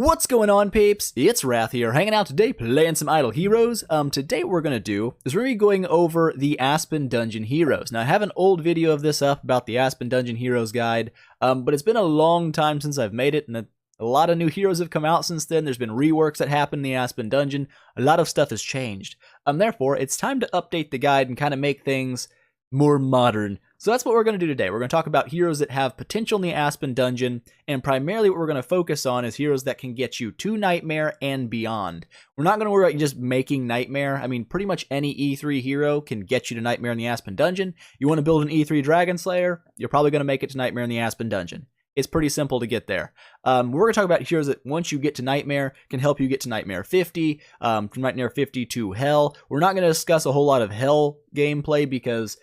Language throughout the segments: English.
What's going on, peeps? It's Wrath here, hanging out today playing some Idle Heroes. Today what we're going to do is we're going to be going over the Aspen Dungeon Heroes. Now, I have an old video of this up about the Aspen Dungeon Heroes guide, but it's been a long time since I've made it, and a lot of new heroes have come out since then. There's been reworks that happened in the Aspen Dungeon. A lot of stuff has changed. Therefore, it's time to update the guide and kind of make things more modern. So that's what we're going to do today. We're going to talk about heroes that have potential in the Aspen Dungeon, and primarily what we're going to focus on is heroes that can get you to Nightmare and beyond. We're not going to worry about just making Nightmare. I mean, pretty much any E3 hero can get you to Nightmare in the Aspen Dungeon. You want to build an E3 Dragon Slayer, you're probably going to make it to Nightmare in the Aspen Dungeon. It's pretty simple to get there. We're going to talk about heroes that once you get to Nightmare can help you get to Nightmare 50, from Nightmare 50 to Hell. We're not going to discuss a whole lot of Hell gameplay because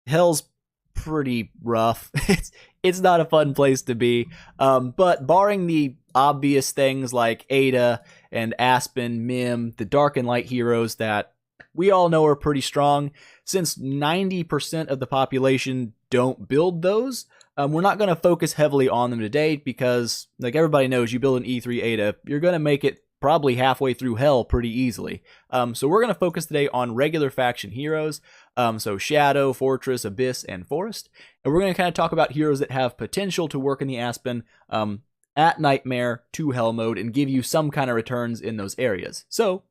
Hell's pretty rough. It's not a fun place to be. But barring the obvious things like Ada and Aspen, Mim, the Dark and Light heroes that we all know are pretty strong, since 90% of the population don't build those, we're not going to focus heavily on them today because, like everybody knows, you build an E3 Ada, you're going to make it probably halfway through Hell pretty easily. So we're going to focus today on regular faction heroes, so Shadow, Fortress, Abyss, and Forest. And we're going to kind of talk about heroes that have potential to work in the Aspen at Nightmare to Hell mode and give you some kind of returns in those areas. So,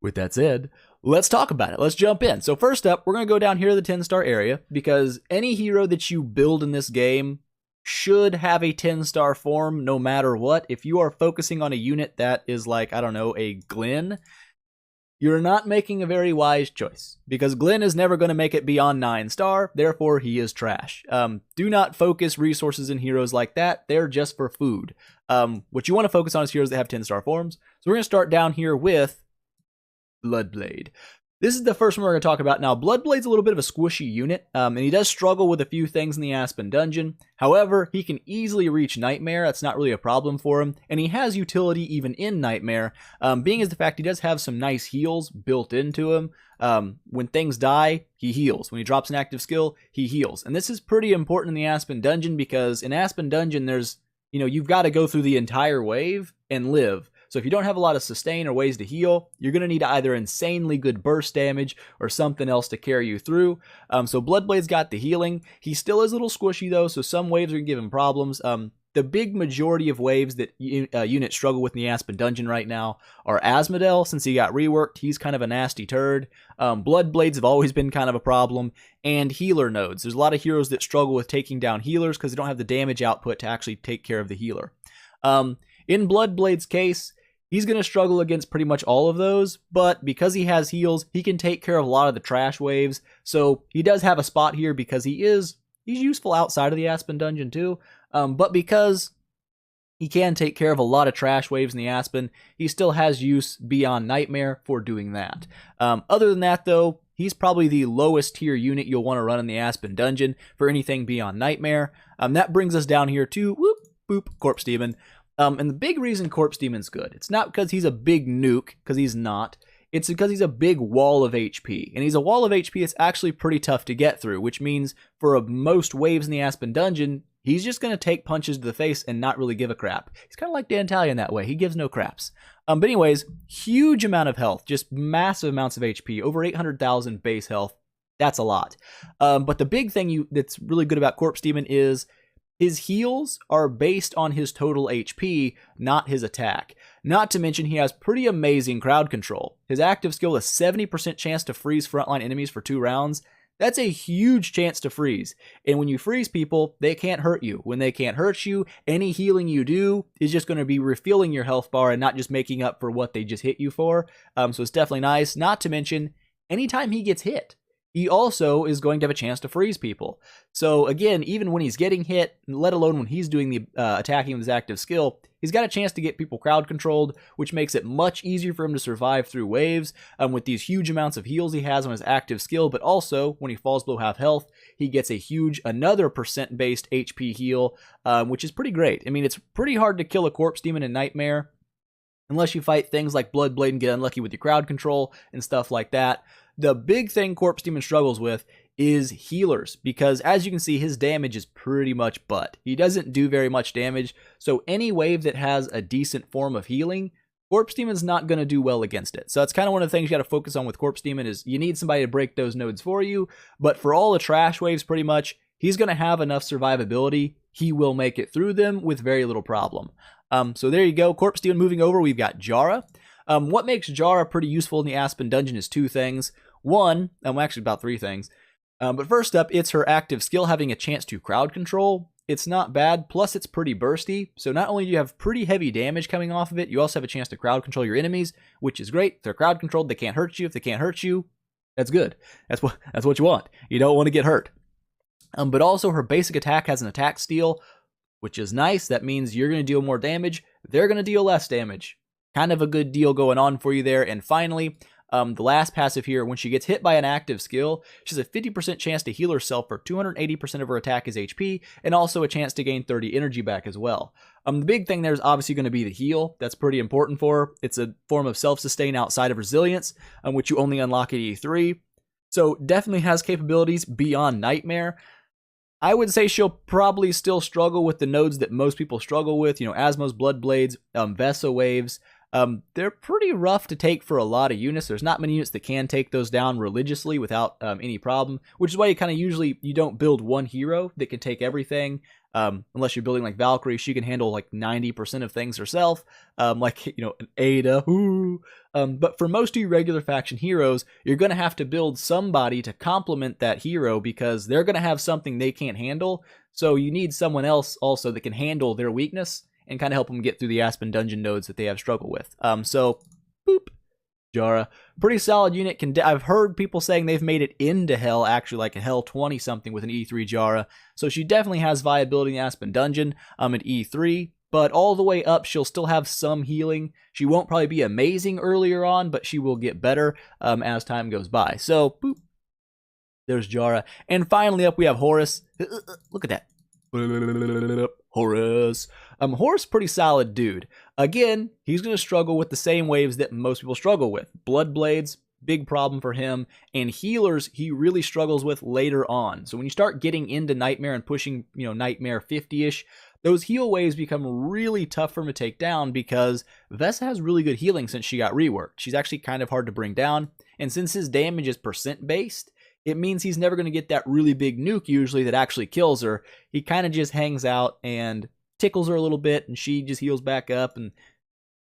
with that said, let's talk about it. Let's jump in. So first up, we're going to go down here to the 10-star area because any hero that you build in this game should have a 10-star form no matter what. If you are focusing on a unit that is like, I don't know, a Glenn, you're not making a very wise choice because Glenn is never going to make it beyond 9-star, therefore he is trash. Do not focus resources in heroes like that. They're just for food. What you want to focus on is heroes that have 10-star forms. So we're going to start down here with Bloodblade. This is the first one we're going to talk about. Now, Bloodblade's a little bit of a squishy unit, and he does struggle with a few things in the Aspen Dungeon. However, he can easily reach Nightmare. That's not really a problem for him, and he has utility even in Nightmare, being as the fact he does have some nice heals built into him. When things die, he heals. When he drops an active skill, he heals. And this is pretty important in the Aspen Dungeon because in Aspen Dungeon, there's, you've got to go through the entire wave and live. So if you don't have a lot of sustain or ways to heal, you're going to need either insanely good burst damage or something else to carry you through. So Bloodblade's got the healing. He still is a little squishy though, so some waves are going to give him problems. The big majority of waves that units struggle with in the Aspen Dungeon right now are Asmodel. Since he got reworked, he's kind of a nasty turd. Bloodblades have always been kind of a problem. And healer nodes. There's a lot of heroes that struggle with taking down healers because they don't have the damage output to actually take care of the healer. In Bloodblade's case, he's going to struggle against pretty much all of those, but because he has heals, he can take care of a lot of the trash waves. So he does have a spot here because he's useful outside of the Aspen Dungeon too. But because he can take care of a lot of trash waves in the Aspen, he still has use beyond Nightmare for doing that. Other than that though, he's probably the lowest tier unit you'll want to run in the Aspen Dungeon for anything beyond Nightmare. That brings us down here to Corpse Demon. And the big reason Corpse Demon's good, it's not because he's a big nuke, because he's not. It's because he's a big wall of HP. And he's a wall of HP that's actually pretty tough to get through, which means for most waves in the Aspen Dungeon, he's just going to take punches to the face and not really give a crap. He's kind of like Dantalion that way. He gives no craps. But anyways, huge amount of health, just massive amounts of HP, over 800,000 base health. That's a lot. But the big thing that's really good about Corpse Demon is his heals are based on his total HP, not his attack. Not to mention he has pretty amazing crowd control. His active skill is 70% chance to freeze frontline enemies for 2 rounds. That's a huge chance to freeze. And when you freeze people, they can't hurt you. When they can't hurt you, any healing you do is just going to be refilling your health bar and not just making up for what they just hit you for. So it's definitely nice. Not to mention, anytime he gets hit, he also is going to have a chance to freeze people. So again, even when he's getting hit, let alone when he's doing the attacking with his active skill, he's got a chance to get people crowd controlled, which makes it much easier for him to survive through waves with these huge amounts of heals he has on his active skill. But also, when he falls below half health, he gets a huge another percent-based HP heal, which is pretty great. I mean, it's pretty hard to kill a Corpse Demon in Nightmare unless you fight things like Bloodblade and get unlucky with your crowd control and stuff like that. The big thing Corpse Demon struggles with is healers, because as you can see, his damage is pretty much butt. He doesn't do very much damage, so any wave that has a decent form of healing, Corpse Demon's not going to do well against it. So that's kind of one of the things you got to focus on with Corpse Demon, is you need somebody to break those nodes for you, but for all the trash waves pretty much, he's going to have enough survivability. He will make it through them with very little problem. So there you go, Corpse Demon. Moving over, we've got Jara. What makes Jara pretty useful in the Aspen dungeon is two things. One, actually about three things. But first up, it's her active skill, having a chance to crowd control. It's not bad, plus it's pretty bursty, so not only do you have pretty heavy damage coming off of it, you also have a chance to crowd control your enemies, which is great. If they're crowd controlled, they can't hurt you. If they can't hurt you, that's good. That's what you want. You don't want to get hurt. But also her basic attack has an attack steal, which is nice. That means you're going to deal more damage, they're going to deal less damage. Kind of a good deal going on for you there. And finally, the last passive here, when she gets hit by an active skill, she has a 50% chance to heal herself for 280% of her attack as HP, and also a chance to gain 30 energy back as well. The big thing there is obviously going to be the heal. That's pretty important for her. It's a form of self-sustain outside of resilience, which you only unlock at E3. So definitely has capabilities beyond Nightmare. I would say she'll probably still struggle with the nodes that most people struggle with, Asmos, Bloodblades, Vesa waves. They're pretty rough to take for a lot of units. There's not many units that can take those down religiously without any problem, which is why you don't build one hero that can take everything. Unless you're building like Valkyrie, she can handle like 90% of things herself, an Ada. But for most of your regular faction heroes, you're going to have to build somebody to complement that hero, because they're going to have something they can't handle. So you need someone else also that can handle their weakness and kind of help them get through the Aspen dungeon nodes that they have struggled with. Jara, pretty solid unit. I've heard people saying they've made it into Hell, actually like a Hell 20 something with an E3 Jara. So she definitely has viability in the Aspen dungeon at E3, but all the way up she'll still have some healing. She won't probably be amazing earlier on, but she will get better as time goes by. So there's Jara. And finally up we have Horus. Look at that. Horus. Horus, pretty solid dude. Again, he's going to struggle with the same waves that most people struggle with. Bloodblades, big problem for him. And healers, he really struggles with later on. So when you start getting into Nightmare and pushing, Nightmare 50-ish, those heal waves become really tough for him to take down, because Vesa has really good healing since she got reworked. She's actually kind of hard to bring down. And since his damage is percent based, it means he's never going to get that really big nuke usually that actually kills her. He kind of just hangs out and tickles her a little bit, and she just heals back up and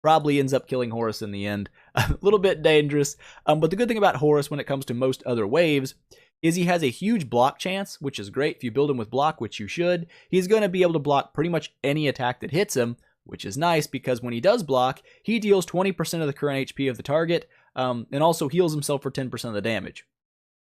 probably ends up killing Horus in the end. A little bit dangerous. But the good thing about Horus when it comes to most other waves is he has a huge block chance, which is great. If you build him with block, which you should, he's going to be able to block pretty much any attack that hits him, which is nice, because when he does block, he deals 20% of the current HP of the target, and also heals himself for 10% of the damage.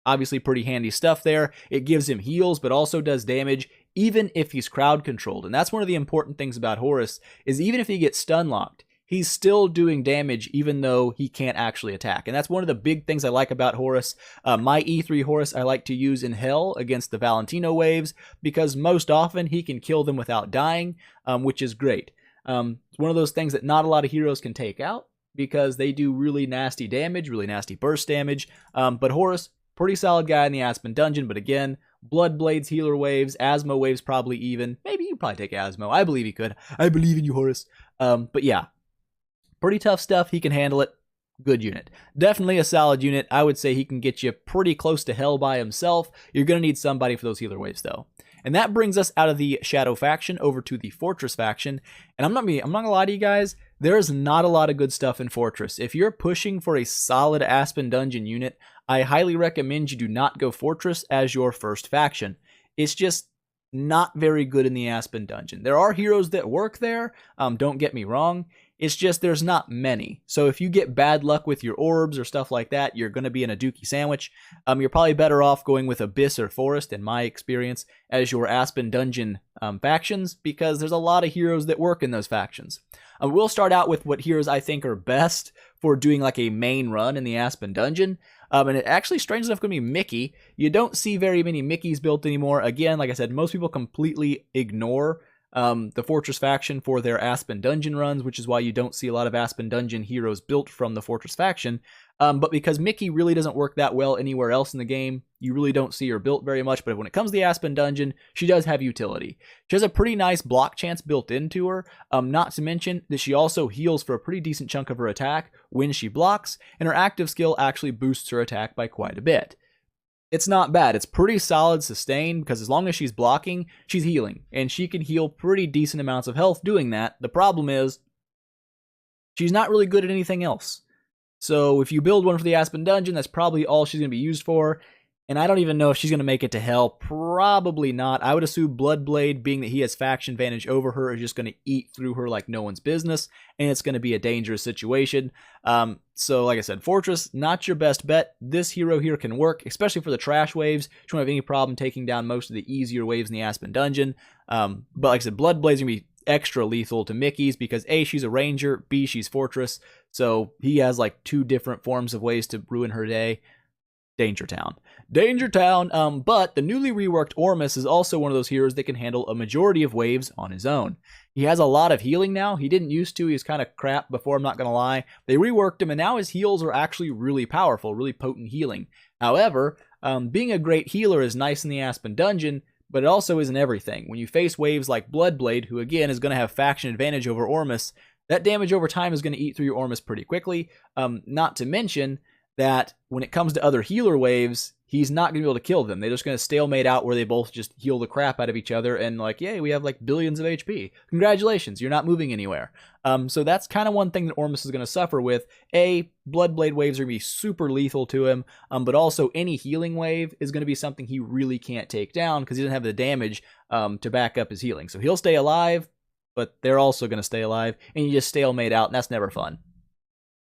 Obviously pretty handy stuff there. It gives him heals, but also does damage even if he's crowd controlled. And that's one of the important things about Horus, is even if he gets stun locked, he's still doing damage even though he can't actually attack. And that's one of the big things I like about Horus. My E3 Horus I like to use in Hell against the Valentino waves, because most often he can kill them without dying, which is great. It's one of those things that not a lot of heroes can take out, because they do really nasty damage, really nasty burst damage. But Horus, pretty solid guy in the Aspen dungeon, but again, Bloodblades, healer waves, Asmo waves probably even. Maybe you probably take Asmo. I believe he could. I believe in you, Horus. But yeah, pretty tough stuff. He can handle it. Good unit. Definitely a solid unit. I would say he can get you pretty close to Hell by himself. You're going to need somebody for those healer waves, though. And that brings us out of the Shadow faction over to the Fortress faction. And I'm not gonna lie to you guys, there's not a lot of good stuff in Fortress. If you're pushing for a solid Aspen dungeon unit, I highly recommend you do not go Fortress as your first faction. It's just not very good in the Aspen dungeon. There are heroes that work there, don't get me wrong. It's just there's not many. So if you get bad luck with your orbs or stuff like that, you're going to be in a dookie sandwich. You're probably better off going with Abyss or Forest, in my experience, as your Aspen dungeon factions, because there's a lot of heroes that work in those factions. We'll start out with what heroes I think are best for doing like a main run in the Aspen dungeon. And it actually, strange enough, going to be Mickey. You don't see very many Mickeys built anymore. Again, like I said, most people completely ignore the Fortress faction for their Aspen dungeon runs, which is why you don't see a lot of Aspen dungeon heroes built from the Fortress faction. But because Mickey really doesn't work that well anywhere else in the game, you really don't see her built very much, but when it comes to the Aspen dungeon, she does have utility. She has a pretty nice block chance built into her, not to mention that she also heals for a pretty decent chunk of her attack when she blocks, and her active skill actually boosts her attack by quite a bit. It's not bad. It's pretty solid sustain because as long as she's blocking, she's healing, and she can heal pretty decent amounts of health doing that. The problem is she's not really good at anything else. So if you build one for the Aspen dungeon, that's probably all she's going to be used for. And I don't even know if she's going to make it to hell. Probably not. I would assume Bloodblade, being that he has faction advantage over her, is just going to eat through her like no one's business. And it's going to be a dangerous situation. So like I said, Fortress, not your best bet. This hero here can work, especially for the trash waves. She won't have any problem taking down most of the easier waves in the Aspen dungeon. But like I said, Bloodblade's going to be extra lethal to Mickey's because A, she's a ranger, B, she's Fortress. So he has like 2 different forms of ways to ruin her day. Danger Town. But the newly reworked Ormus is also one of those heroes that can handle a majority of waves on his own. He has a lot of healing now. He didn't used to. He was kind of crap before, I'm not going to lie. They reworked him, and now his heals are actually really powerful, really potent healing. However, being a great healer is nice in the Aspen dungeon, but it also isn't everything. When you face waves like Bloodblade, who again is going to have faction advantage over Ormus, that damage over time is going to eat through your Ormus pretty quickly. Not to mention that when it comes to other healer waves, he's not going to be able to kill them. They're just going to stalemate out where they both just heal the crap out of each other and like, yay, we have like billions of HP. Congratulations, you're not moving anywhere. So that's kind of one thing that Ormus is going to suffer with. A, Bloodblade waves are going to be super lethal to him, but also any healing wave is going to be something he really can't take down because he doesn't have the damage to back up his healing. So he'll stay alive, but they're also going to stay alive, and you just stalemate out, and that's never fun.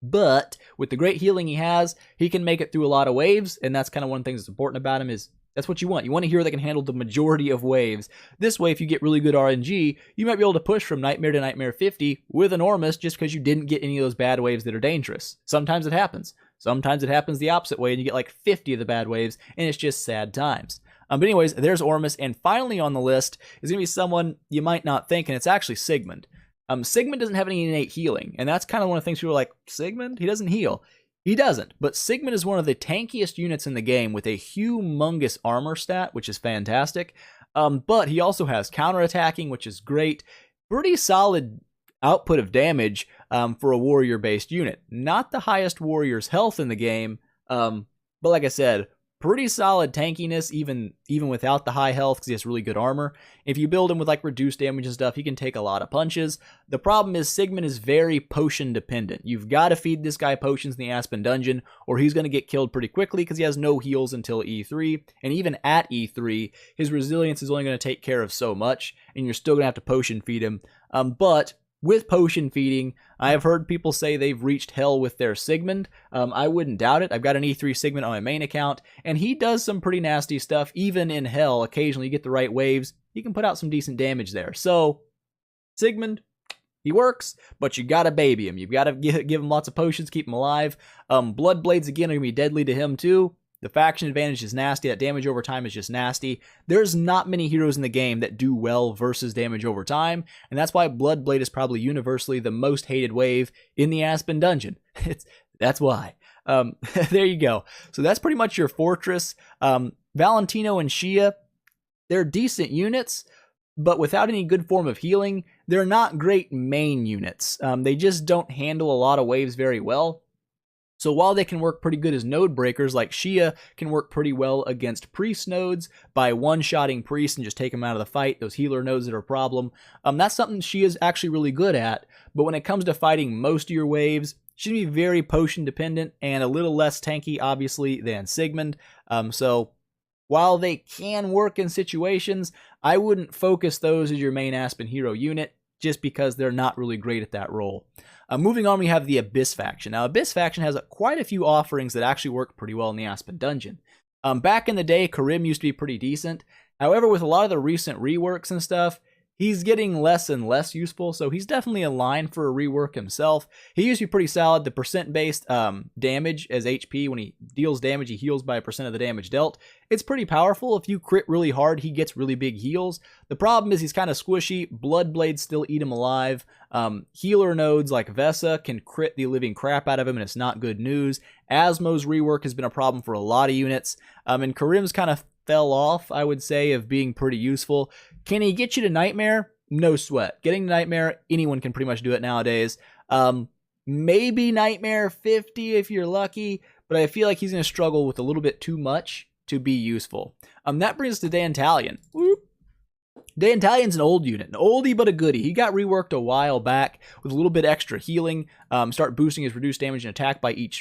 But with the great healing he has, he can make it through a lot of waves, and that's kind of one of the things that's important about him is that's what you want. You want a hero that can handle the majority of waves. This way, if you get really good RNG, you might be able to push from Nightmare to Nightmare 50 with an Ormus just because you didn't get any of those bad waves that are dangerous. Sometimes it happens. Sometimes it happens the opposite way, and you get like 50 of the bad waves, and it's just sad times. But anyways, there's Ormus, and finally on the list is going to be someone you might not think, and it's actually Sigmund. Sigmund doesn't have any innate healing, and that's kind of one of the things people are like, Sigmund? He doesn't heal. He doesn't, but Sigmund is one of the tankiest units in the game with a humongous armor stat, which is fantastic. But he also has counterattacking, which is great. Pretty solid output of damage for a warrior-based unit. Not the highest warrior's health in the game, but like I said, pretty solid tankiness even without the high health because he has really good armor. If you build him with like reduced damage and stuff, he can take a lot of punches. The problem is Sigmund is very potion dependent. You've got to feed this guy potions in the Aspen dungeon or he's going to get killed pretty quickly because he has no heals until E3. And even at E3, his resilience is only going to take care of so much and you're still going to have to potion feed him. But with potion feeding, I have heard people say they've reached hell with their Sigmund. I wouldn't doubt it. I've got an E3 Sigmund on my main account, and he does some pretty nasty stuff. Even in hell, occasionally you get the right waves, he can put out some decent damage there. So, Sigmund, he works, but you gotta baby him. You've got to give him lots of potions, keep him alive. Bloodblades, again, are going to be deadly to him, too. The faction advantage is nasty. That damage over time is just nasty. There's not many heroes in the game that do well versus damage over time, and that's why Bloodblade is probably universally the most hated wave in the Aspen dungeon. That's why. There you go. So that's pretty much your Fortress. Valentino and Shia, they're decent units, but without any good form of healing, they're not great main units. They just don't handle a lot of waves very well. So while they can work pretty good as node breakers, like Shia can work pretty well against priest nodes by one-shotting priests and just take them out of the fight, those healer nodes that are a problem. That's something Shia's actually really good at, but when it comes to fighting most of your waves, she's going to be very potion dependent and a little less tanky, obviously, than Sigmund. So while they can work in situations, I wouldn't focus those as your main Aspen hero unit just because they're not really great at that role. Moving on, we have the Abyss faction. Now, Abyss faction has quite a few offerings that actually work pretty well in the Aspen dungeon. Back in the day, Corrine used to be pretty decent. However, with a lot of the recent reworks and stuff, he's getting less and less useful, so he's definitely a line for a rework himself. He used to be pretty solid. The percent-based damage as HP when he deals damage, he heals by a percent of the damage dealt. It's pretty powerful. If you crit really hard, he gets really big heals. The problem is he's kind of squishy. Bloodblade still eat him alive. Healer nodes like Vesa can crit the living crap out of him, and it's not good news. Asmo's rework has been a problem for a lot of units. And Corrine's kind of fell off, I would say, of being pretty useful. Can he get you to Nightmare? No sweat. Getting to Nightmare, anyone can pretty much do it nowadays. Maybe Nightmare 50 if you're lucky, but I feel like he's going to struggle with a little bit too much to be useful. That brings us to Dantalion. Dantalion's an old unit, an oldie but a goodie. He got reworked a while back with a little bit extra healing. Start boosting his reduced damage and attack by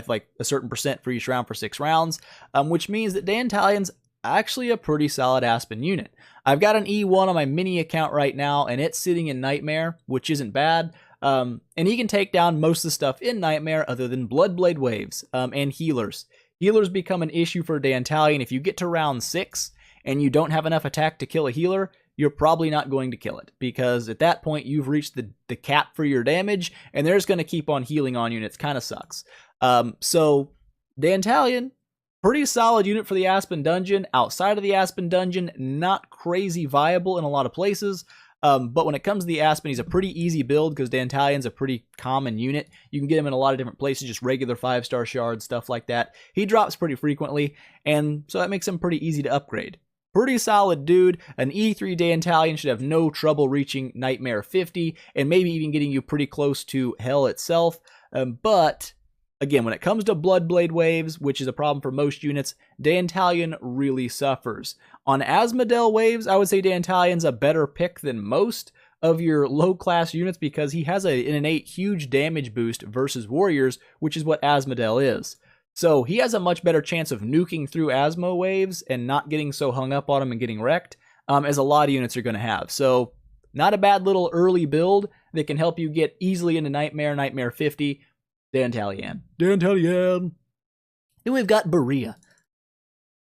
like a certain percent for each round for 6 rounds, which means that Dantalion's actually a pretty solid Aspen unit. I've got an E1 on my mini account right now, and it's sitting in Nightmare, which isn't bad. And he can take down most of the stuff in Nightmare other than Bloodblade waves and healers. Healers become an issue for Dantalion. If you get to round 6 and you don't have enough attack to kill a healer, you're probably not going to kill it, because at that point you've reached the cap for your damage, and they're just going to keep on healing on you, and it kind of sucks. So Dantalion, pretty solid unit for the Aspen Dungeon. Outside of the Aspen Dungeon, not crazy viable in a lot of places. But when it comes to the Aspen, he's a pretty easy build because Dantalion's a pretty common unit. You can get him in a lot of different places, just regular 5-star shards, stuff like that. He drops pretty frequently, and so that makes him pretty easy to upgrade. Pretty solid dude. An E3 Dantalion should have no trouble reaching Nightmare 50, and maybe even getting you pretty close to Hell itself. But again, when it comes to Bloodblade waves, which is a problem for most units, Dantalion really suffers. On Asmodel waves, I would say Dantalion's a better pick than most of your low-class units because he has an innate huge damage boost versus warriors, which is what Asmodel is. So he has a much better chance of nuking through Asmo waves and not getting so hung up on him and getting wrecked, as a lot of units are going to have. So not a bad little early build that can help you get easily into Nightmare 50, Dantalion. Then we've got Berea.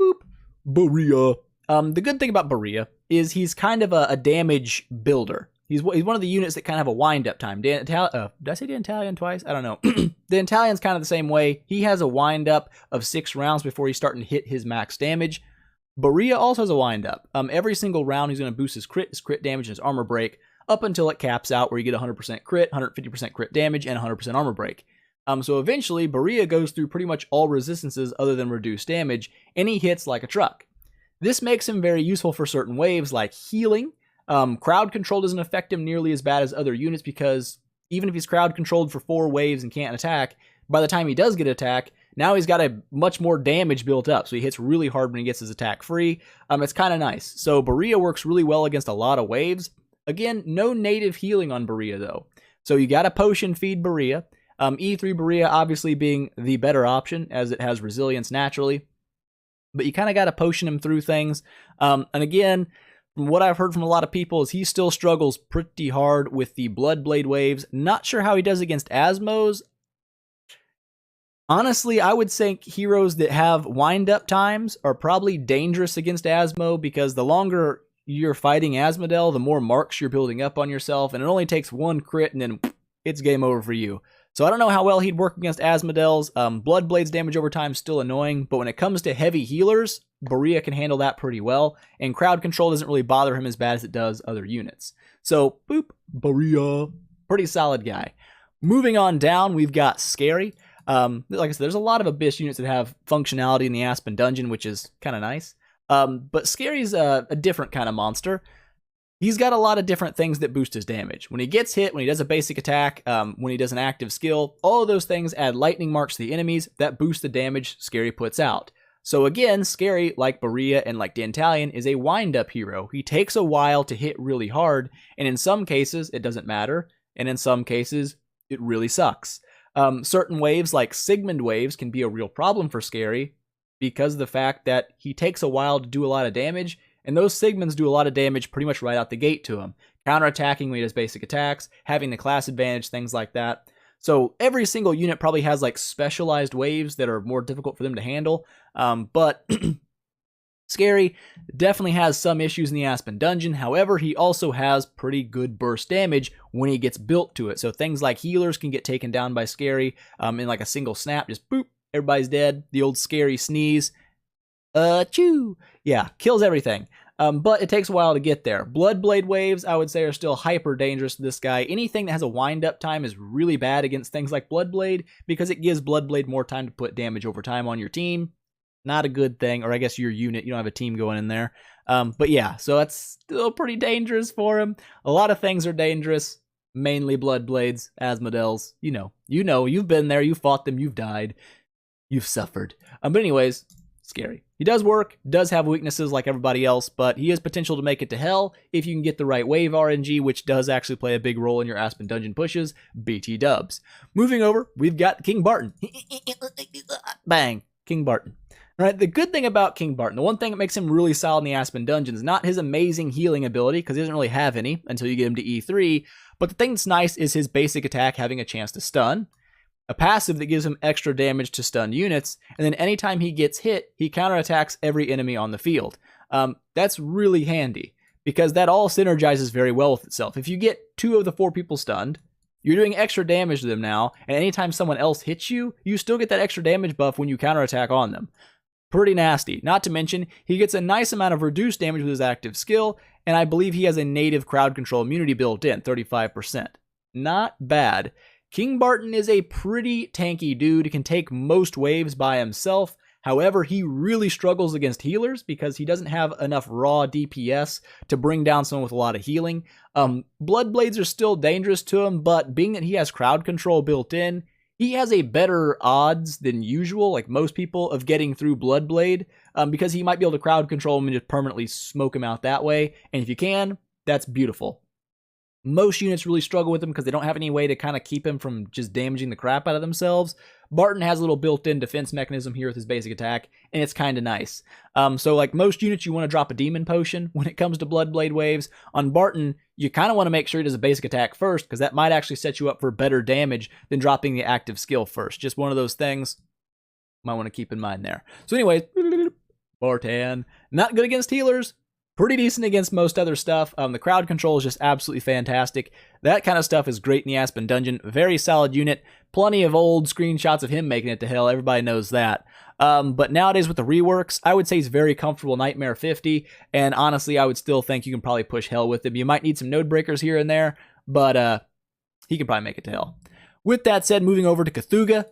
Boop. Berea. The good thing about Berea is he's kind of a damage builder. He's one of the units that kind of have a wind-up time. Did I say Dantalion twice? I don't know. Dantalion's kind of the same way. He has a wind-up of 6 rounds before he's starting to hit his max damage. Berea also has a wind-up. Every single round he's going to boost his crit damage, and his armor break, up until it caps out where you get 100% crit, 150% crit damage, and 100% armor break. So eventually, Berea goes through pretty much all resistances other than reduced damage, and he hits like a truck. This makes him very useful for certain waves like healing. Crowd control doesn't affect him nearly as bad as other units because even if he's crowd controlled for 4 waves and can't attack, by the time he does get attack, now he's got a much more damage built up, so he hits really hard when he gets his attack free. It's kind of nice. So Berea works really well against a lot of waves. Again, no native healing on Berea though. So you got to potion feed Berea. E3 Berea obviously being the better option as it has resilience naturally. But you kind of got to potion him through things. And again, from what I've heard from a lot of people is he still struggles pretty hard with the Bloodblade waves. Not sure how he does against Asmos. Honestly, I would think heroes that have wind-up times are probably dangerous against Asmo because the longer you're fighting Asmodel, the more marks you're building up on yourself, and it only takes 1 crit and then it's game over for you. So I don't know how well he'd work against Asmodel's. Bloodblade's damage over time is still annoying, but when it comes to heavy healers, Berea can handle that pretty well, and crowd control doesn't really bother him as bad as it does other units. So, boop, Berea. Pretty solid guy. Moving on down, we've got Scary. Like I said, there's a lot of Abyss units that have functionality in the Aspen Dungeon, which is kind of nice. But Scary's a different kind of monster. He's got a lot of different things that boost his damage. When he gets hit, when he does a basic attack, when he does an active skill, all of those things add lightning marks to the enemies that boost the damage Scary puts out. So again, Scary, like Berea and like Dantalion, is a wind-up hero. He takes a while to hit really hard, and in some cases, it doesn't matter, and in some cases, it really sucks. Certain waves, like Sigmund waves, can be a real problem for Scary because of the fact that he takes a while to do a lot of damage, and those Sigmunds do a lot of damage pretty much right out the gate to him. Counterattacking when he does basic attacks, having the class advantage, things like that. So every single unit probably has like specialized waves that are more difficult for them to handle. But Scary definitely has some issues in the Aspen Dungeon. However, he also has pretty good burst damage when he gets built to it. So things like healers can get taken down by Scary in like a single snap. Just boop, everybody's dead. The old scary sneeze. Achoo! Yeah, kills everything. But it takes a while to get there. Bloodblade waves, I would say, are still hyper dangerous to this guy. Anything that has a wind-up time is really bad against things like Bloodblade because it gives Bloodblade more time to put damage over time on your team. Not a good thing, or I guess your unit. You don't have a team going in there. But yeah, so that's still pretty dangerous for him. A lot of things are dangerous, mainly Bloodblades, Asmodeels. You know, you've been there, you've fought them, you've died, you've suffered. But anyways, scary. He does work, does have weaknesses like everybody else, but he has potential to make it to hell if you can get the right wave RNG, which does actually play a big role in your Aspen dungeon pushes. BT dubs. Moving over, we've got King Barton. Bang, King Barton. All right, the good thing about King Barton, the one thing that makes him really solid in the Aspen dungeon is not his amazing healing ability, because he doesn't really have any until you get him to E3, but the thing that's nice is his basic attack having a chance to stun, a passive that gives him extra damage to stunned units, and then anytime he gets hit, he counterattacks every enemy on the field. That's really handy, because that all synergizes very well with itself. If you get 2 of the 4 people stunned, you're doing extra damage to them now, and anytime someone else hits you, you still get that extra damage buff when you counterattack on them. Pretty nasty. Not to mention, he gets a nice amount of reduced damage with his active skill, and I believe he has a native crowd control immunity built in, 35%. Not bad. King Barton is a pretty tanky dude, can take most waves by himself. However, he really struggles against healers because he doesn't have enough raw DPS to bring down someone with a lot of healing. Bloodblades are still dangerous to him, but being that he has crowd control built in, he has a better odds than usual, like most people, of getting through Bloodblade, because he might be able to crowd control him and just permanently smoke him out that way. And if you can, that's beautiful. Most units really struggle with him because they don't have any way to kind of keep him from just damaging the crap out of themselves. Barton has a little built-in defense mechanism here with his basic attack, and it's kind of nice. So like most units, you want to drop a demon potion when it comes to Bloodblade waves. On Barton, you kind of want to make sure he does a basic attack first, because that might actually set you up for better damage than dropping the active skill first. Just one of those things you might want to keep in mind there. So anyways, Barton, not good against healers. Pretty decent against most other stuff. The crowd control is just absolutely fantastic. That kind of stuff is great in the Aspen dungeon. Very solid unit. Plenty of old screenshots of him making it to hell. Everybody knows that. But nowadays with the reworks, I would say he's very comfortable Nightmare 50. And honestly, I would still think you can probably push hell with him. You might need some node breakers here and there, but he can probably make it to hell. With that said, moving over to CThugha.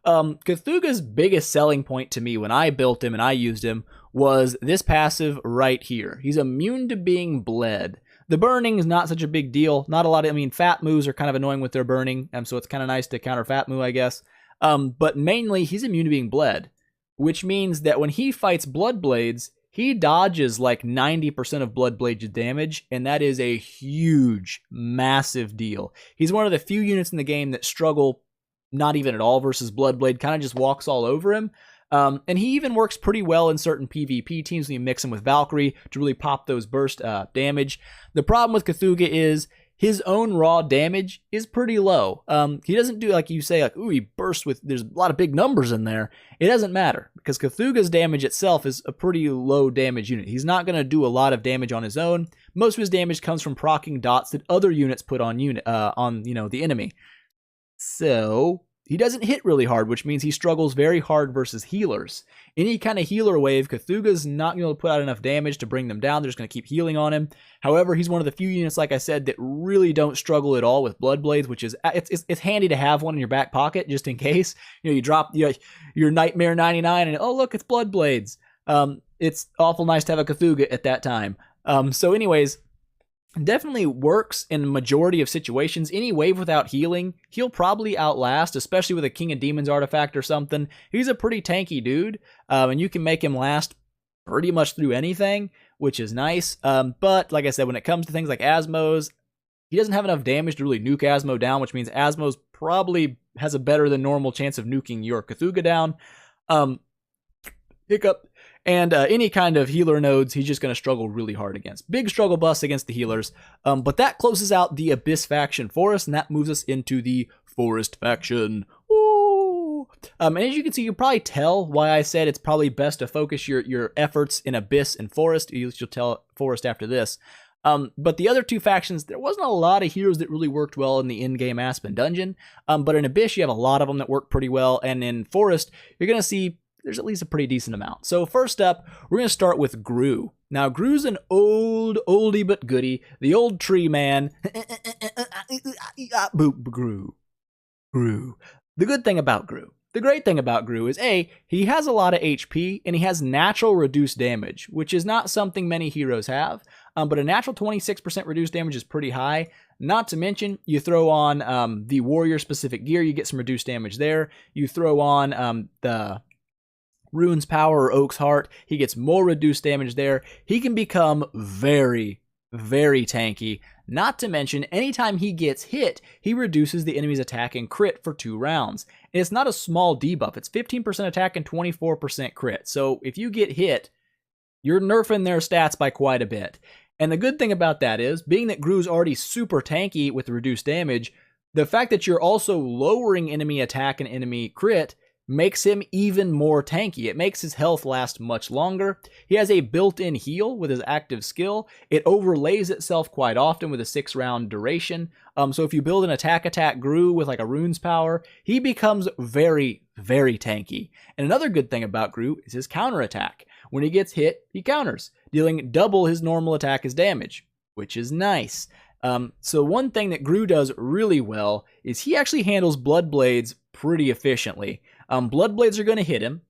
CThugha's biggest selling point to me when I built him and I used him was this passive right here. He's immune to being bled. The burning is not such a big deal. Not a lot of, fat moves are kind of annoying with their burning, so it's kind of nice to counter fat move, I guess. But mainly, he's immune to being bled, which means that when he fights Bloodblades, he dodges like 90% of Bloodblade damage, and that is a huge, massive deal. He's one of the few units in the game that struggle not even at all versus Bloodblade, kind of just walks all over him. And he even works pretty well in certain PvP teams when you mix him with Valkyrie to really pop those burst damage. The problem with CThugha is his own raw damage is pretty low. He doesn't do like you say, like, ooh, he bursts with, there's a lot of big numbers in there. It doesn't matter because CThugha's damage itself is a pretty low damage unit. He's not going to do a lot of damage on his own. Most of his damage comes from proccing dots that other units put on the enemy. So he doesn't hit really hard, which means he struggles very hard versus healers. Any kind of healer wave, CThugha's not going to put out enough damage to bring them down. They're just going to keep healing on him. However, he's one of the few units, like I said, that really don't struggle at all with Bloodblades, which is it's handy to have one in your back pocket just in case. You drop your Nightmare 99 and oh look, it's Bloodblades. It's awful nice to have a CThugha at that time. So anyways, definitely works in a majority of situations. Any wave without healing, he'll probably outlast, especially with a King of Demons artifact or something. He's a pretty tanky dude, and you can make him last pretty much through anything, which is nice. But like I said, when it comes to things like Asmos, he doesn't have enough damage to really nuke Asmo down, which means Asmos probably has a better than normal chance of nuking your CThugha down. Hiccup. And any kind of healer nodes, he's just going to struggle really hard against. Big struggle bus against the healers. But that closes out the Abyss faction for us, and that moves us into the Forest faction. Woo! And as you can see, you probably tell why I said it's probably best to focus your efforts in Abyss and Forest. You'll tell Forest after this. But the other two factions, there wasn't a lot of heroes that really worked well in the in-game Aspen dungeon. But in Abyss, you have a lot of them that work pretty well. And in Forest, you're going to see there's at least a pretty decent amount. So first up, we're going to start with Gru. Now, Gru's an oldie but goodie. The old tree man. Gru. The good thing about Gru. The great thing about Gru is, A, he has a lot of HP, and he has natural reduced damage, which is not something many heroes have. But a natural 26% reduced damage is pretty high. Not to mention, you throw on the warrior-specific gear, you get some reduced damage there. You throw on the Rune's Power or Oak's Heart, he gets more reduced damage there. He can become very, very tanky. Not to mention, anytime he gets hit, he reduces the enemy's attack and crit for 2 rounds. And it's not a small debuff. It's 15% attack and 24% crit. So if you get hit, you're nerfing their stats by quite a bit. And the good thing about that is, being that Gru's already super tanky with reduced damage, the fact that you're also lowering enemy attack and enemy crit makes him even more tanky. It makes his health last much longer. He has a built-in heal with his active skill. It overlays itself quite often with a 6-round duration. So if you build an attack Gru with like a Rune's Power, he becomes very, very tanky. And another good thing about Gru is his counterattack. When he gets hit, he counters, dealing double his normal attack as damage, which is nice. So one thing that Gru does really well is he actually handles Bloodblades pretty efficiently. Bloodblades are going to hit him,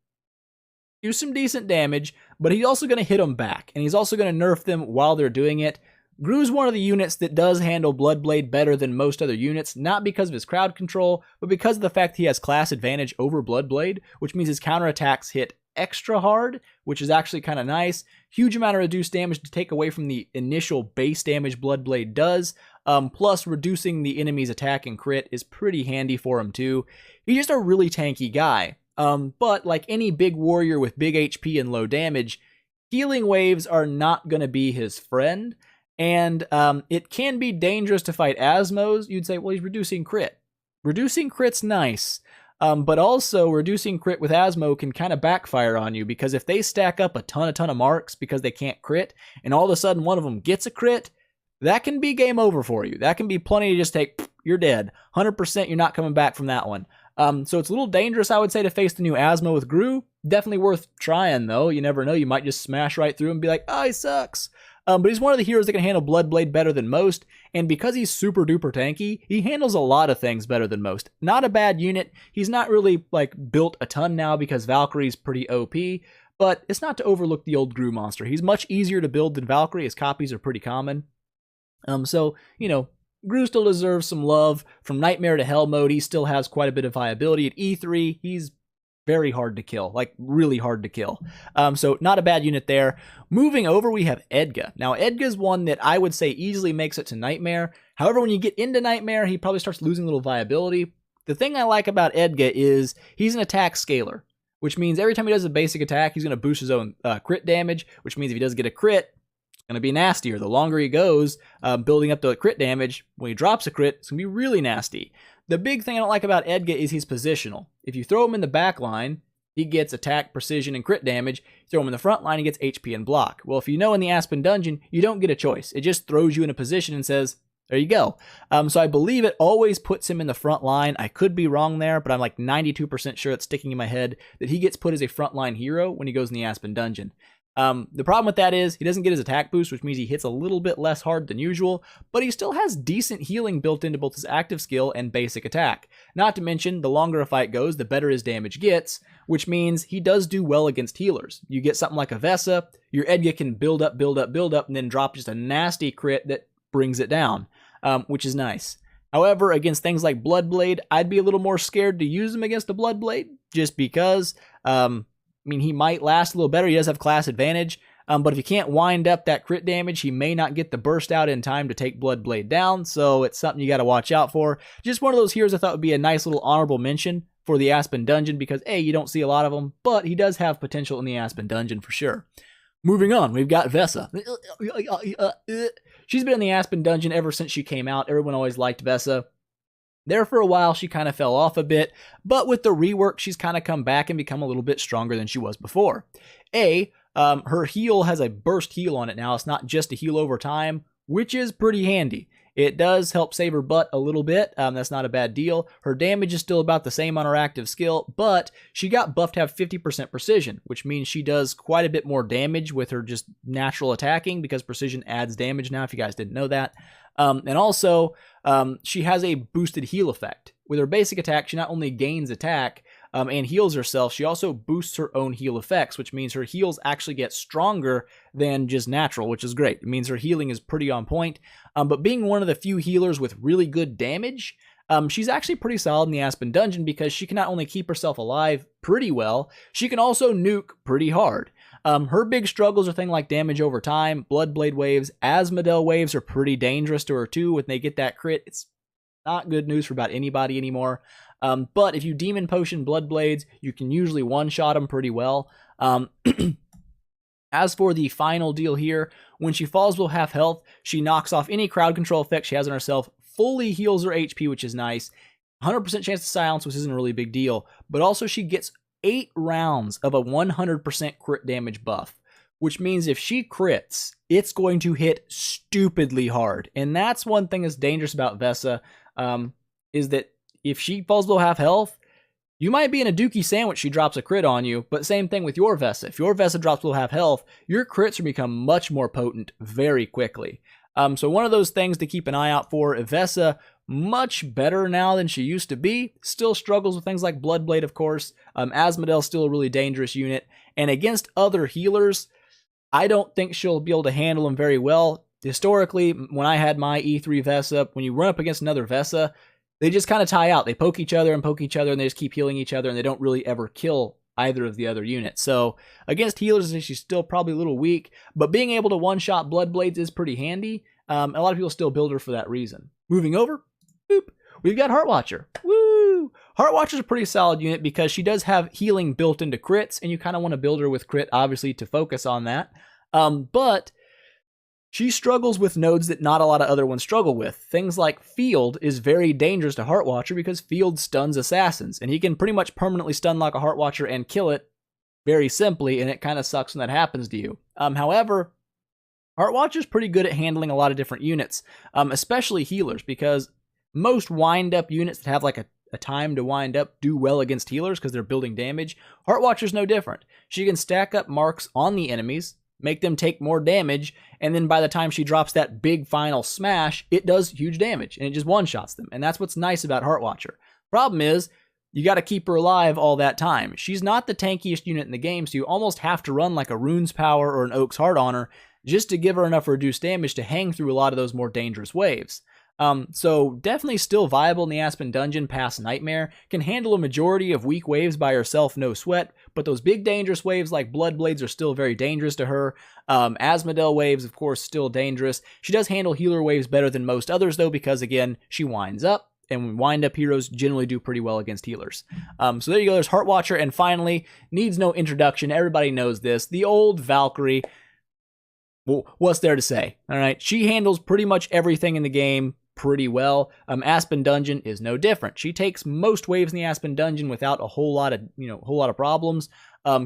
do some decent damage, but he's also going to hit them back, and he's also going to nerf them while they're doing it. Gru's one of the units that does handle Bloodblade better than most other units, not because of his crowd control, but because of the fact he has class advantage over Bloodblade, which means his counterattacks hit extra hard, which is actually kind of nice. Huge amount of reduced damage to take away from the initial base damage Bloodblade does. Plus reducing the enemy's attack and crit is pretty handy for him too. He's just a really tanky guy. But like any big warrior with big HP and low damage, healing waves are not going to be his friend. And it can be dangerous to fight Asmos. You'd say, well, he's reducing crit. Reducing crit's nice. But also, reducing crit with Asmo can kind of backfire on you, because if they stack up a ton of marks because they can't crit, and all of a sudden one of them gets a crit, that can be game over for you. That can be plenty to just take, you're dead. 100% you're not coming back from that one. So it's a little dangerous, I would say, to face the new Asmo with Gru. Definitely worth trying, though. You never know. You might just smash right through and be like, oh, he sucks. But he's one of the heroes that can handle Bloodblade better than most, and because he's super duper tanky, he handles a lot of things better than most. Not a bad unit. He's not really like built a ton now because Valkyrie's pretty OP, but it's not to overlook the old Gru monster. He's much easier to build than Valkyrie. His copies are pretty common. So, you know, Gru still deserves some love. From Nightmare to Hell mode, he still has quite a bit of viability. At E3, he's very hard to kill, like really hard to kill. So not a bad unit there. Moving over, we have Edgar. Now, Edgar's one that I would say easily makes it to Nightmare. However, when you get into Nightmare, he probably starts losing a little viability. The thing I like about Edgar is he's an attack scaler, which means every time he does a basic attack, he's going to boost his own crit damage, which means if he does get a crit, it's going to be nastier. The longer he goes, building up the crit damage, when he drops a crit, it's going to be really nasty. The big thing I don't like about Edgar is he's positional. If you throw him in the back line, he gets attack, precision, and crit damage. Throw him in the front line, he gets HP and block. Well, if you know in the Aspen dungeon, you don't get a choice. It just throws you in a position and says, there you go. So I believe it always puts him in the front line. I could be wrong there, but I'm like 92% sure it's sticking in my head that he gets put as a frontline hero when he goes in the Aspen dungeon. The problem with that is he doesn't get his attack boost, which means he hits a little bit less hard than usual, but he still has decent healing built into both his active skill and basic attack. Not to mention, the longer a fight goes, the better his damage gets, which means he does do well against healers. You get something like a Vesa, your Edgar can build up, and then drop just a nasty crit that brings it down, which is nice. However, against things like Bloodblade, I'd be a little more scared to use him against a Bloodblade, just because, I mean, he might last a little better. He does have class advantage. But if you can't wind up that crit damage, he may not get the burst out in time to take Bloodblade down. So it's something you got to watch out for. Just one of those heroes I thought would be a nice little honorable mention for the Aspen dungeon because, A, you don't see a lot of them, but he does have potential in the Aspen dungeon for sure. Moving on, we've got Vesa. She's been in the Aspen dungeon ever since she came out. Everyone always liked Vesa. There for a while, she kind of fell off a bit, but with the rework, she's kind of come back and become a little bit stronger than she was before. Her heal has a burst heal on it now. It's not just a heal over time, which is pretty handy. It does help save her butt a little bit. That's not a bad deal. Her damage is still about the same on her active skill, but she got buffed to have 50% precision, which means she does quite a bit more damage with her just natural attacking, because precision adds damage now, if you guys didn't know that. And also, she has a boosted heal effect. With her basic attack, she not only gains attack and heals herself, she also boosts her own heal effects, which means her heals actually get stronger than just natural, which is great. It means her healing is pretty on point. But being one of the few healers with really good damage, she's actually pretty solid in the Aspen dungeon, because she can not only keep herself alive pretty well, she can also nuke pretty hard. Her big struggles are things like damage over time, Bloodblade waves, Asmodel waves are pretty dangerous to her too. When they get that crit, it's not good news for about anybody anymore. But if you Demon Potion Bloodblades, you can usually one-shot them pretty well. As for the final deal here, when she falls below half health, she knocks off any crowd control effect she has on herself, fully heals her HP, which is nice, 100% chance to silence, which isn't a really big deal, but also she gets 8 rounds of a 100% crit damage buff, which means if she crits, it's going to hit stupidly hard. And that's one thing that's dangerous about Vesa, is that if she falls below half health, you might be in a dookie sandwich, she drops a crit on you, but same thing with your Vesa. If your Vesa drops below half health, your crits will become much more potent very quickly. So one of those things to keep an eye out for. Vesa, much better now than she used to be. Still struggles with things like Bloodblade, of course. Asmodel's still a really dangerous unit. And against other healers, I don't think she'll be able to handle them very well. Historically, when I had my E3 Vesa, when you run up against another Vesa, they just kind of tie out. They poke each other, and they just keep healing each other, and they don't really ever kill either of the other units. So against healers, she's still probably a little weak, but being able to one-shot Bloodblades is pretty handy. A lot of people still build her for that reason. Moving over, boop, we've got Heartwatcher. Woo! Heartwatcher's a pretty solid unit because she does have healing built into crits, and you kind of want to build her with crit, obviously, to focus on that. But she struggles with nodes that not a lot of other ones struggle with. Things like Field is very dangerous to Heartwatcher because Field stuns assassins, and he can pretty much permanently stun lock a Heartwatcher and kill it very simply, and it kind of sucks when that happens to you. However, Heartwatcher's pretty good at handling a lot of different units, especially healers, because most wind-up units that have like a time to wind up do well against healers because they're building damage. Heartwatcher's no different. She can stack up marks on the enemies, make them take more damage, and then by the time she drops that big final smash, it does huge damage, and it just one-shots them. And that's what's nice about Heartwatcher. Problem is, you got to keep her alive all that time. She's not the tankiest unit in the game, so you almost have to run like a Rune's Power or an Oak's Heart on her just to give her enough reduced damage to hang through a lot of those more dangerous waves. So definitely still viable in the Aspen dungeon past Nightmare, can handle a majority of weak waves by herself, no sweat, but those big dangerous waves like Bloodblades are still very dangerous to her. Asmodel waves, of course, still dangerous. She does handle healer waves better than most others though, because again, she winds up, and wind-up heroes generally do pretty well against healers. So there you go, there's Heartwatcher, and finally, needs no introduction, everybody knows this, the old Valkyrie. Well, what's there to say? All right, she handles pretty much everything in the game pretty well. Aspen Dungeon is no different. She takes most waves in the Aspen Dungeon without a whole lot of problems.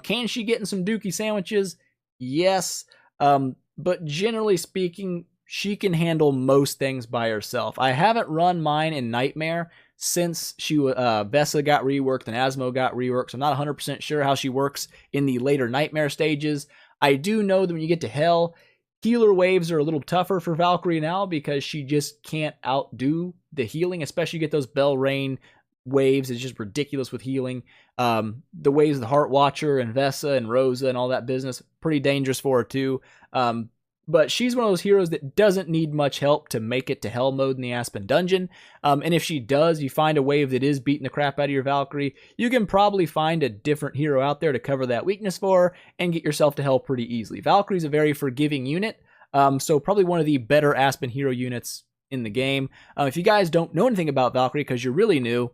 Can she get in some dookie sandwiches? Yes, but generally speaking, she can handle most things by herself. I haven't run mine in Nightmare since Vesa got reworked and Asmo got reworked, so I'm not 100% sure how she works in the later Nightmare stages. I do know that when you get to Hell, healer waves are a little tougher for Valkyrie now because she just can't outdo the healing, especially you get those Bell Rain waves. It's just ridiculous with healing. The waves of the Heartwatcher and Vesa and Rosa and all that business, pretty dangerous for her too. But she's one of those heroes that doesn't need much help to make it to Hell mode in the Aspen Dungeon. And if she does, you find a wave that is beating the crap out of your Valkyrie, you can probably find a different hero out there to cover that weakness for her and get yourself to Hell pretty easily. Valkyrie's a very forgiving unit, so probably one of the better Aspen hero units in the game. If you guys don't know anything about Valkyrie because you're really new,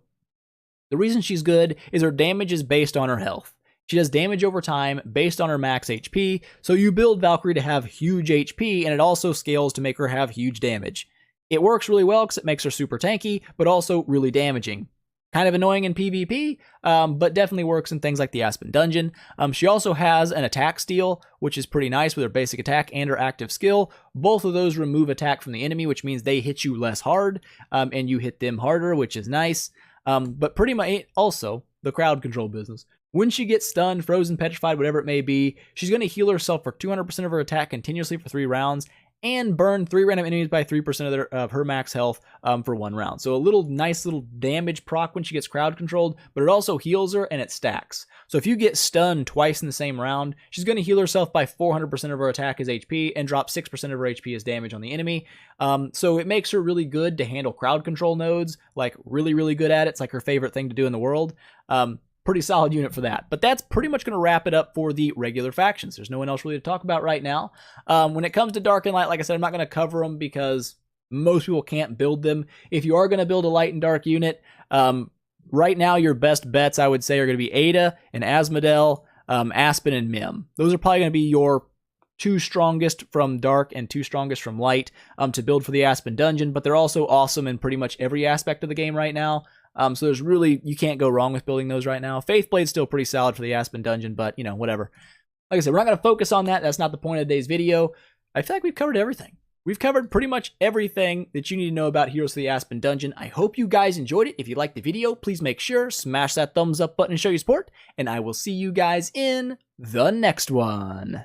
the reason she's good is her damage is based on her health. She does damage over time based on her max HP, so you build Valkyrie to have huge HP, and it also scales to make her have huge damage. It works really well because it makes her super tanky, but also really damaging. Kind of annoying in PvP, but definitely works in things like the Aspen Dungeon. She also has an attack steal, which is pretty nice with her basic attack and her active skill. Both of those remove attack from the enemy, which means they hit you less hard, and you hit them harder, which is nice. But pretty much also the crowd control business. When she gets stunned, frozen, petrified, whatever it may be, she's going to heal herself for 200% of her attack continuously for 3 rounds, and burn 3 random enemies by 3% of her max health for 1 round. So a nice little damage proc when she gets crowd controlled, but it also heals her and it stacks. So if you get stunned twice in the same round, she's going to heal herself by 400% of her attack as HP and drop 6% of her HP as damage on the enemy. So it makes her really good to handle crowd control nodes, like really, really good at it. It's like her favorite thing to do in the world. Pretty solid unit for that. But that's pretty much going to wrap it up for the regular factions. There's no one else really to talk about right now. When it comes to Dark and Light, like I said, I'm not going to cover them because most people can't build them. If you are going to build a Light and Dark unit, right now your best bets, I would say, are going to be Ada and Asmodel, Aspen and Mim. Those are probably going to be your 2 strongest from Dark and 2 strongest from Light to build for the Aspen Dungeon, but they're also awesome in pretty much every aspect of the game right now. So there's really, you can't go wrong with building those right now. Faithblade's still pretty solid for the Aspen Dungeon, but, you know, whatever. Like I said, we're not going to focus on that. That's not the point of today's video. I feel like we've covered everything. We've covered pretty much everything that you need to know about Heroes of the Aspen Dungeon. I hope you guys enjoyed it. If you liked the video, please make sure, smash that thumbs up button and show your support, and I will see you guys in the next one.